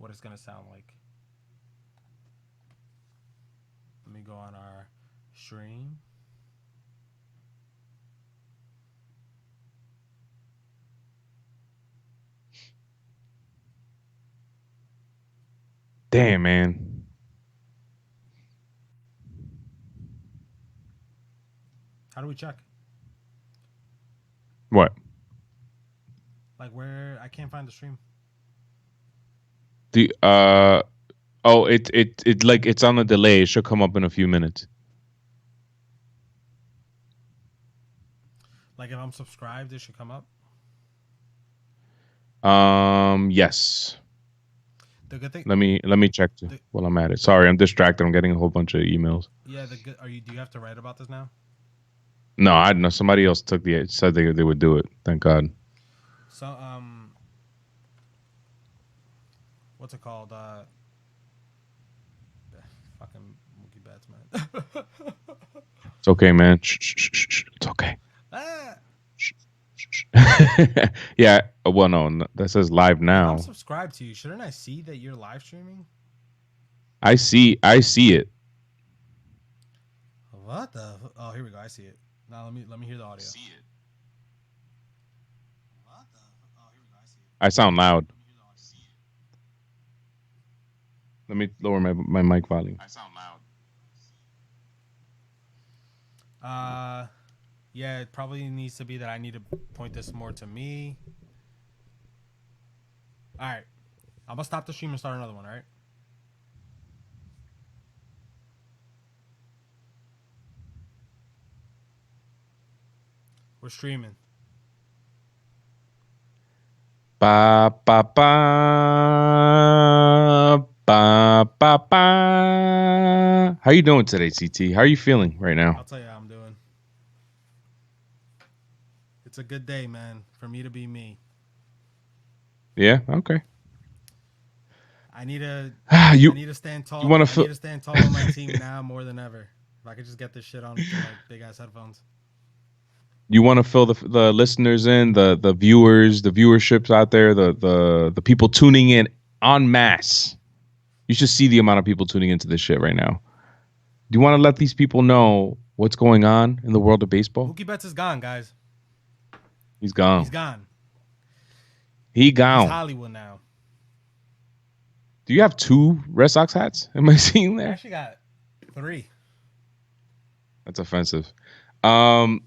what it's gonna sound like. Let me go on our stream. Damn, man. How do we check? What? Like where I can't find the stream. The oh, it like it's on a delay. It should come up in a few minutes. Like if I'm subscribed, it should come up. Yes. The good thing, Let me check the, while I'm at it. Sorry, I'm distracted. I'm getting a whole bunch of emails. yeah, the good. Are you? Do you have to write about this now? No, I know somebody else took the said they would do it. Thank God. So what's it called? Fucking Mookie Betts, man. It's okay, man. Shh, shh, shh, shh, shh. It's okay. Ah! Shh, shh, shh. Yeah. Well, no, that says live If I'm now. subscribed to you, shouldn't I see that you're live streaming? I see it. What the? Oh, here we go. I see it. Now let me hear the audio. See it. What the? Oh, here we go. I see it. I sound loud. Let me hear the audio. See it. Let me lower my mic volume. I sound loud. Uh, yeah, it probably needs to be that I need to point this more to me. All right, I'm gonna stop the stream and start another one. All right. We're streaming. Ba ba ba ba ba ba. How you doing today, CT? How are you feeling right now? I'll tell you how I'm doing. It's a good day, man, for me to be me. Yeah. Okay. I need to I you need to stand you tall. want to I need feel? to stand tall on my team now more than ever. If I could just get this shit on through my big ass headphones. You want to fill the listeners in, the viewers, the viewerships out there, the people tuning in en masse. You should see the amount of people tuning into this shit right now. Do you want to let these people know what's going on in the world of baseball? Mookie Betts is gone, guys. He's He's gone. gone. He He's gone. Hollywood now. Do you have two Red Sox hats? Am I seeing I there? actually got 3. That's offensive. Um,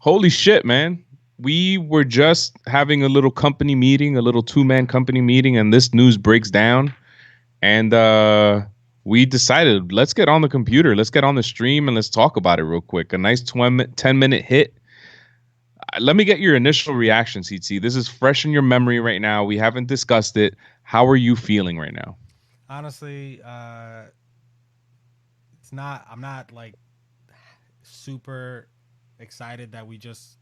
Holy shit, man. We were just having a little company meeting, a little two-man company meeting, and this news breaks down. And we decided, let's get on the computer, let's get on the stream, and let's talk about it real quick. A nice 10-minute hit. Let me get your initial reaction, CT. This is fresh in your memory right now. We haven't discussed it. How are you feeling right now? Honestly, it's not. I'm not like super excited that we just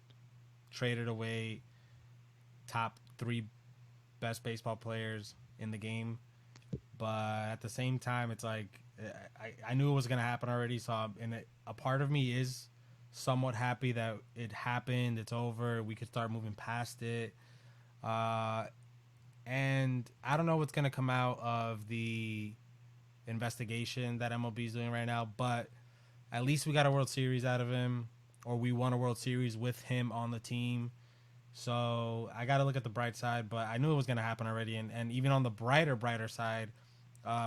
traded away top 3 best baseball players in the game. But at the same time, it's like I knew it was gonna happen already. So a part of me is somewhat happy that it happened. It's over. We could start moving past it. Uh, and I don't know what's gonna come out of the investigation that MLB is doing right now, but at least we got a World Series out of him, or we won a World Series with him on the team. So I got to look at the bright side, but I knew it was going to happen already. And even on the brighter side,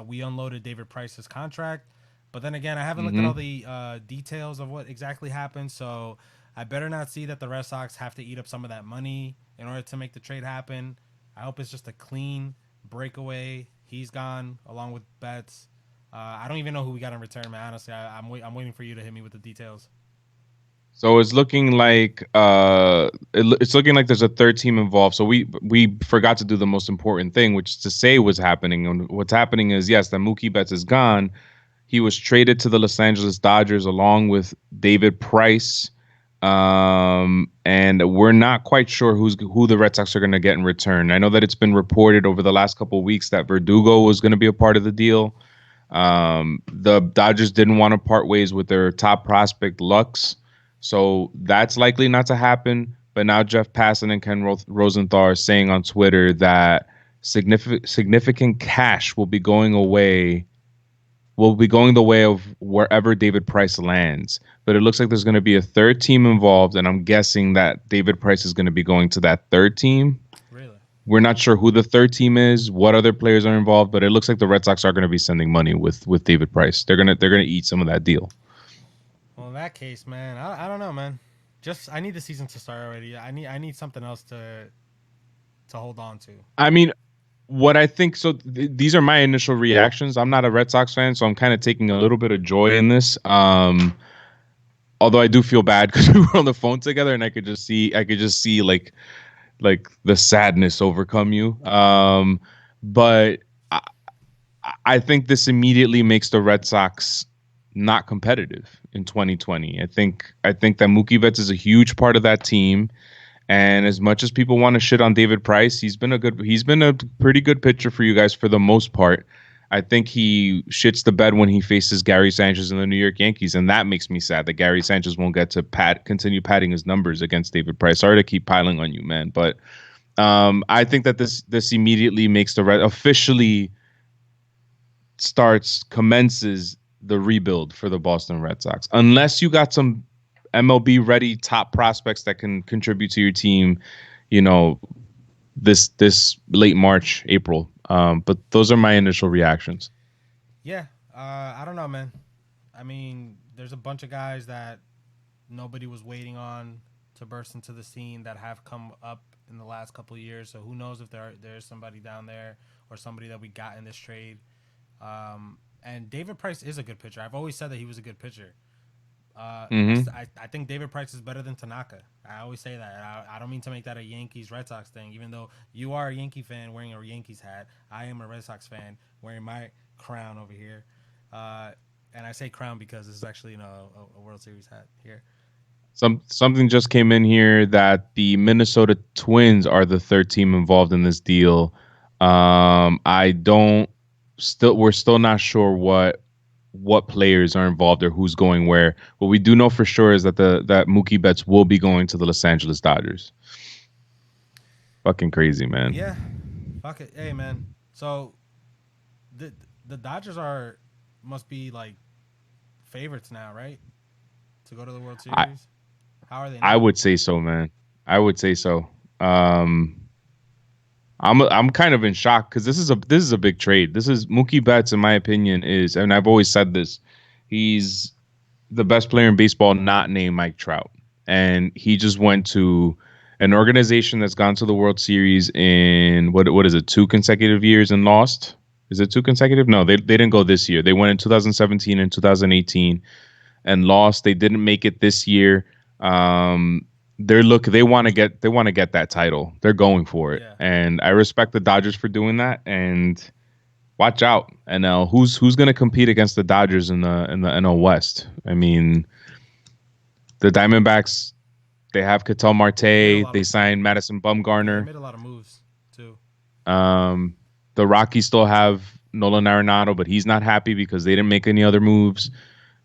we unloaded David Price's contract. But then again, I haven't looked at all Mm-hmm. the details of what exactly happened. So I better not see that the Red Sox have to eat up some of that money in order to make the trade happen. I hope it's just a clean breakaway. He's gone along with Betts. I don't even know who we got in return, man. Honestly, I'm waiting for you to hit me with the details. So it's looking like it's looking like there's a third team involved. So we forgot to do the most important thing, which is to say what's happening. And what's happening is yes, that Mookie Betts is gone. He was traded to the Los Angeles Dodgers along with David Price. And we're not quite sure who the Red Sox are going to get in return. I know that it's been reported over the last couple of weeks that Verdugo was going to be a part of the deal. The Dodgers didn't want to part ways with their top prospect Lux, so that's likely not to happen. But now Jeff Passan and Ken Rosenthal are saying on Twitter that significant cash will be going away. Will be going the way of wherever David Price lands. But it looks like there's going to be a third team involved, and I'm guessing that David Price is going to be going to that third team. Really? We're not sure who the third team is, what other players are involved, but it looks like the Red Sox are going to be sending money with David Price. They're gonna eat some of that deal. Well, in that case, man, I don't know, man. Just I need the season to start already. I need something else to hold on to. I mean, what I think so these are my initial reactions. I'm not a Red Sox fan, so I'm kind of taking a little bit of joy in this. Although I do feel bad because we were on the phone together and I could just see like the sadness overcome you. But I, I think this immediately makes the Red Sox not competitive in 2020. I think that Mookie Betts is a huge part of that team. And as much as people want to shit on David Price, he's been a pretty good pitcher for you guys for the most part. I think he shits the bed when he faces Gary Sanchez and the New York Yankees, and that makes me sad that Gary Sanchez won't get to continue padding his numbers against David Price. Sorry to keep piling on you, man, but I think that this immediately makes the Red officially commences the rebuild for the Boston Red Sox. Unless you got some MLB ready top prospects that can contribute to your team, you know, this late March, April. But those are my initial reactions. Yeah, I don't know, man. I mean, there's a bunch of guys that nobody was waiting on to burst into the scene that have come up in the last couple of years. So who knows if there's somebody down there or somebody that we got in this trade. And David Price is a good pitcher. I've always said that he was a good pitcher. Hmm. I think David Price is better than Tanaka. I always say that. I don't mean to make that a Yankees Red Sox thing, even though you are a Yankee fan wearing a Yankees hat. I am a Red Sox fan wearing my crown over here. Uh, and I say crown because this is actually a World Series hat here. Something just came in here that the Minnesota Twins are the third team involved in this deal. I don't still we're still not sure what players are involved or who's going where. What we do know for sure is that that Mookie Betts will be going to the Los Angeles Dodgers. Fucking crazy, Yeah, man. fuck it. Hey, man. So the the Dodgers must be like favorites now, right? To go to the World I Series. How are they I not? would say so, man. I would say so. Um, I'm kind of in shock because this is a big trade. This is Mookie Betts, in my opinion, is, and I've always said this, he's the best player in baseball not named Mike Trout, and he just went to an organization that's gone to the World Series in what is it, 2 consecutive years and lost. Is it 2 consecutive? No, they didn't go this year. They went in 2017 and 2018 and lost. They didn't make it this year. Um, they want to get that title. They're going for it, Yeah. and I respect the Dodgers for doing that. And watch out, NL. Who's going to compete against the Dodgers in the NL West? I mean, the Diamondbacks. They have Ketel They made a Marte. lot They of signed Madison yeah, they Bumgarner. made a lot of moves too. Um, the Rockies still have Nolan Arenado, but he's not happy because they didn't make any other moves.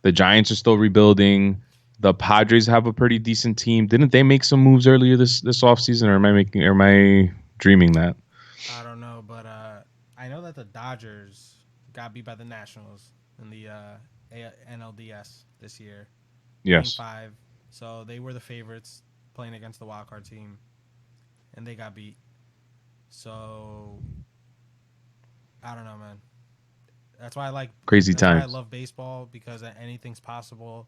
The Giants are still rebuilding. The Padres have a pretty decent team. Didn't they make some moves earlier this offseason, or am I dreaming that? I don't know, but I know that the Dodgers got beat by the Nationals in the NLDS this year, Game Yes. 5. So they were the favorites playing against the wild card team, and they got beat. So I don't know, man. That's why I like. Crazy That's why I times. love baseball because anything's possible.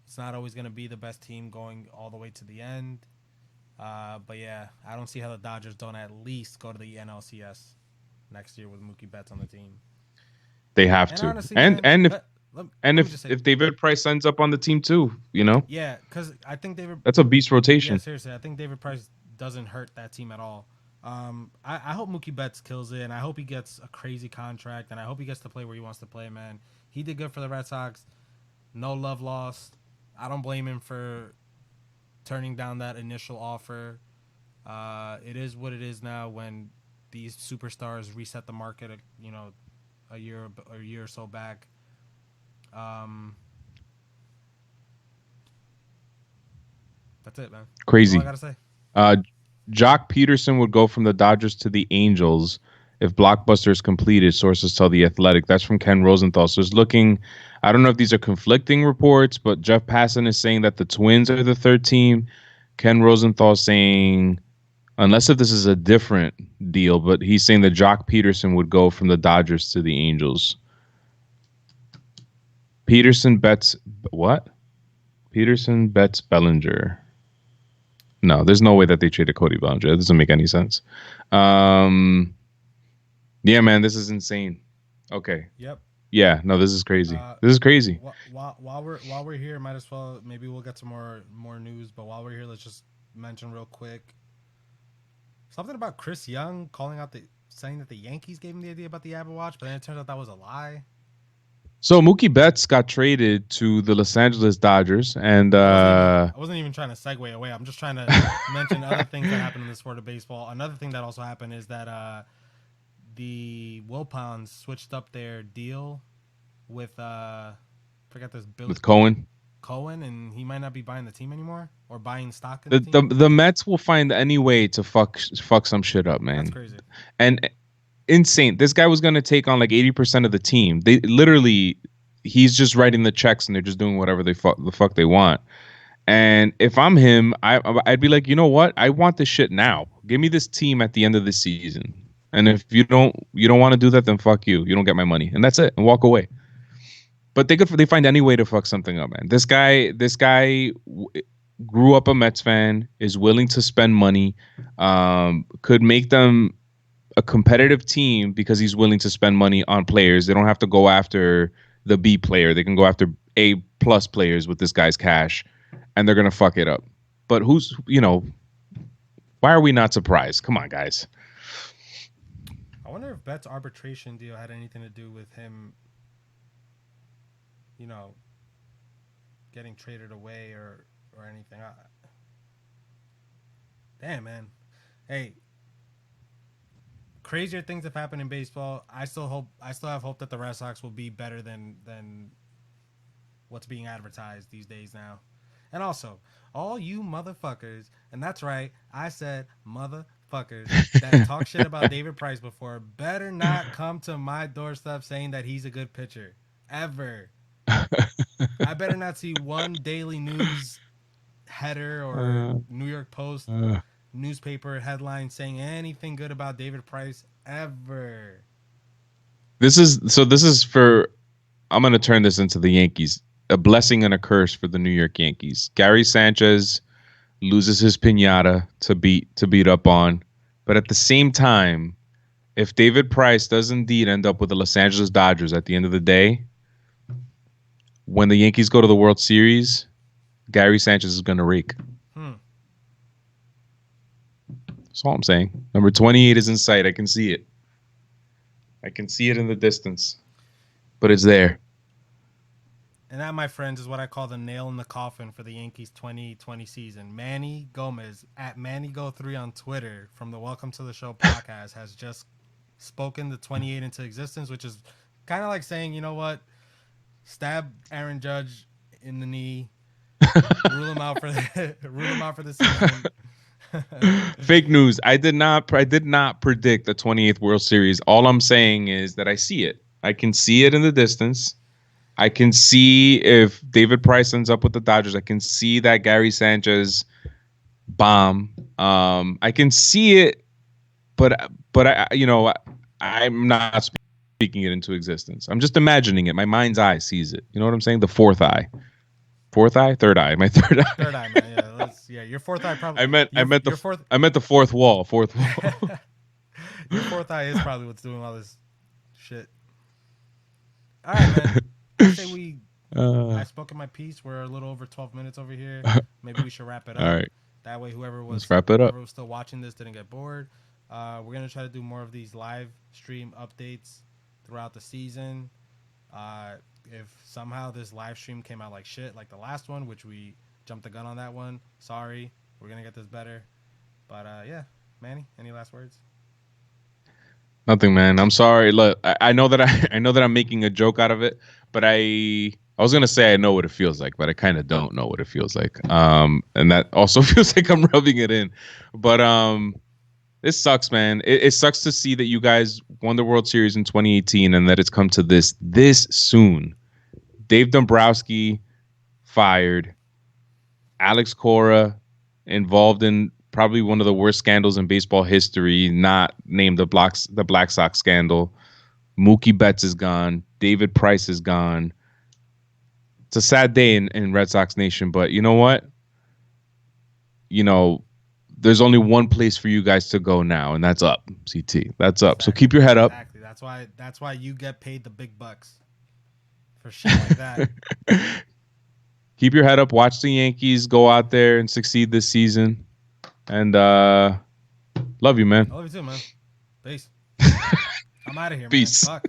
It's not always going to be the best team going all the way to the end. But yeah, I don't see how the Dodgers don't at least go to the NLCS next year with Mookie Betts on the team. They have And to. honestly, And man, and if let me just say, if David Price ends up on the team too, yeah, because I think David, that's a beast yeah, rotation. seriously, I think David Price doesn't hurt that team at all. I hope Mookie Betts kills it, and I hope he gets a crazy contract, and I hope he gets to play where he wants to play, man. He did good for the Red Sox. No love lost. I don't blame him for turning down that initial offer. It is what it is now when these superstars reset the market, a year or so back. Um, that's it, man. That's all I Crazy. gotta say. Uh, Jock Peterson would go from the Dodgers to the Angels. if Blockbuster is completed, sources tell The Athletic. That's from Ken Rosenthal. So it's looking, I don't know if these are conflicting reports, but Jeff Passan is saying that the Twins are the third team. Ken Rosenthal saying, unless if this is a different deal, but he's saying that Jock Peterson would go from the Dodgers to the Angels. Peterson bets what? Peterson bets Bellinger. No, there's no way that they traded Cody Bellinger. That doesn't make any sense. Yeah, man, this is insane. Okay. Yep. Yeah, no, this is crazy. Uh, This is crazy. while we're here, might as well maybe we'll get some more news. But while we're here, let's just mention real quick something about Chris Young calling out the saying that the Yankees gave him the idea about the Apple Watch, but then it turns out that was a lie. So Mookie Betts got traded to the Los Angeles Dodgers, and I wasn't even trying to segue away. I'm just trying to mention other things that happened in the sport of baseball. Another thing that also happened is that the Wilpons switched up their deal with forget this Billy with Cohen, Cohen, and he might not be buying the team anymore or buying stock in the the team. the Mets will find any way to fuck some shit up, That's man. crazy. And insane. This guy was gonna take on like 80% of the team. They literally, he's just writing the checks and they're just doing whatever the fuck they want. And if I'm him, I'd be like, you know what? I want this shit now. Give me this team at the end of the season. And if you don't want to do that, then fuck you. You don't get my money, and that's it. And walk away. But they find any way to fuck something up, man. This guy grew up a Mets fan, is willing to spend money, could make them a competitive team because he's willing to spend money on players. They don't have to go after the B player. They can go after A plus players with this guy's cash, and they're gonna fuck it up. But why are we not surprised? Come on, guys. I wonder if Bet's arbitration deal had anything to do with him, you know, getting traded away or anything. Damn, man. Hey, crazier things have happened in baseball. I still have hope that the Red Sox will be better than what's being advertised these days now. And also, all you motherfuckers, and that's right, I said motherfuckers that talk shit about David Price before better not come to my doorstep saying that he's a good pitcher. Ever. I better not see one Daily News header or Uh, New York Post uh, newspaper headline saying anything good about David Price ever. this is for. I'm gonna turn this into the Yankees. A blessing and a curse for the New York Yankees. Gary Sanchez loses his pinata to beat up on, but at the same time, if David Price does indeed end up with the Los Angeles Dodgers at the end of the day, when the Yankees go to the World Series, Gary Sanchez is gonna rake. Hmm. That's all I'm saying. Number 28 is in sight. I can see it. I can see it in the distance, but it's there. And that, my friends, is what I call the nail in the coffin for the Yankees 2020 season. Manny Gomez at MannyGo3 on Twitter from the Welcome to the Show podcast has just spoken the 28 into existence, which is kind of like saying, you know what, stab Aaron Judge in the knee, rule him out for the season. Fake news. I did not predict the 28th World Series. All I'm saying is that I see it. I can see it in the distance. I can see if David Price ends up with the Dodgers. I can see that Gary Sanchez bomb. I can see it, but I'm not speaking it into existence. I'm just imagining it. My mind's eye sees it. You know what I'm saying? The fourth eye, third eye, my third Third eye. eye, man. Yeah, your fourth eye probably. I meant your fourth I meant the fourth wall. Fourth wall. your fourth eye is probably what's doing all this shit. All right, man. I say uh, I've spoken my piece. We're a little over 12 minutes over here. Maybe we should wrap it all up. right. That way, Let's wrap it up. whoever was still watching this didn't get bored. We're gonna try to do more of these live stream updates throughout the season. If somehow this live stream came out like shit, like the last one, which we jumped the gun on that one, sorry. We're gonna get this better. But yeah, Manny, any last words? Nothing, man. I'm sorry. Look, I know that I know that I'm making a joke out of it, but I was gonna say I know what it feels like, but I kind of don't know what it feels like. And that also feels like I'm rubbing it in. But This sucks, man. It sucks to see that you guys won the World Series in 2018 and that it's come to this soon. Dave Dombrowski fired. Alex Cora involved in probably one of the worst scandals in baseball history, not named the Black Sox scandal. Mookie Betts is gone. David Price is gone. It's a sad day in Red Sox Nation, but you know what? You know, there's only one place for you guys to go now, and that's up. CT, that's up. So keep Exactly. your head up. Exactly. That's why you get paid the big bucks for shit like that. Keep your head up. Watch the Yankees go out there and succeed this season. And love you, man. I love you too, man. Peace. I'm out of here, man. Peace. Fuck.